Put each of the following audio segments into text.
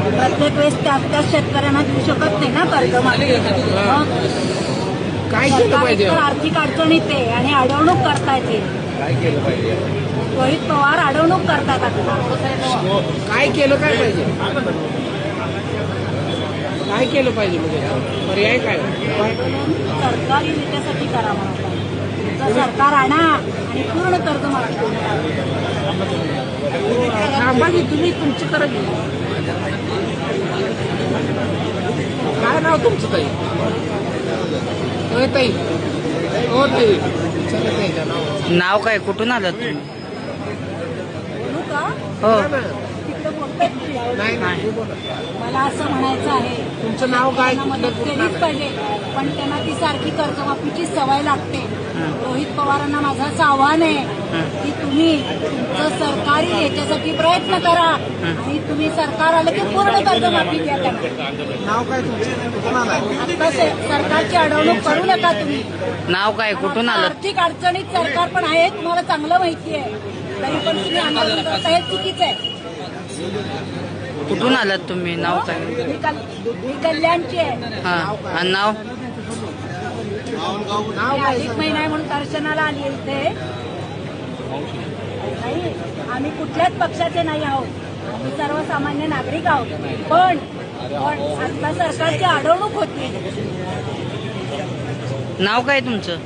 प्रत्येक वेळेस त्याच शेतकऱ्यांना देऊ शकत नाही ना कर्ज मागे. काय केलं पाहिजे? आर्थिक अडचणीत आहे आणि अडवणूक करतायत. काय केलं पाहिजे? रोहित पवार अडवणूक करतात आता. काय केलं काय पाहिजे? काय केलं पाहिजे म्हणजे पर्याय काय? सरकारी नीतीसाठी करा म्हणतात. सरकार आणा आणि पूर्ण कर्ज माफी तुम्ही तुमची करत काय नाव तुमचं ताई? ताई हो ताई नाव काय? कुठून आलात तुम्ही? बोलू का? हो तिकडे बोलतात. नाही मला असं म्हणायचं आहे, तुमचं नाव काय? त्यांना मदत केलीच पाहिजे, पण त्यांना ती सारखी कर्जमाफीची सवय लागते. रोहित पवारांना माझं असं आव्हान आहे की तुम्ही तुमचं सरकारी याच्यासाठी प्रयत्न करा आणि तुम्ही सरकार आलं की पूर्ण कर्जमाफी द्या त्यांना. नाव काय तुमचं? आता सरकारची अडवणूक करू नका तुम्ही. नाव काय? कुठून आलात? आर्थिक अडचणीत सरकार पण आहे, तुम्हाला चांगलं माहिती आहे, तरी पण तुम्ही आंदोलन करता हे चुकीचं आहे. कुठून आलात तुम्ही? नाव काय? मी कल्याणची आहे. हा आणि नाव? मी अधिक महिना आहे म्हणून दर्शनाला आली इथे. नाही, आम्ही कुठल्याच पक्षाचे नाही आहोत, आम्ही सर्वसामान्य नागरिक आहोत. पण आता सरकारची अडवणूक होती. नाव काय तुमचं?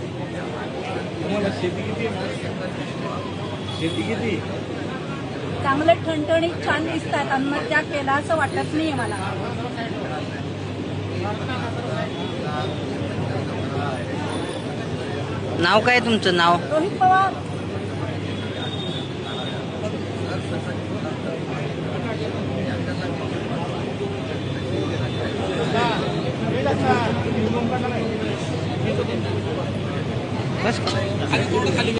चांगले ठणठणीत छान दिसतात. आत्महत्या केला असं वाटत नाहीये मला. नाव काय तुमचं? नाव? रोहित पवार. बस.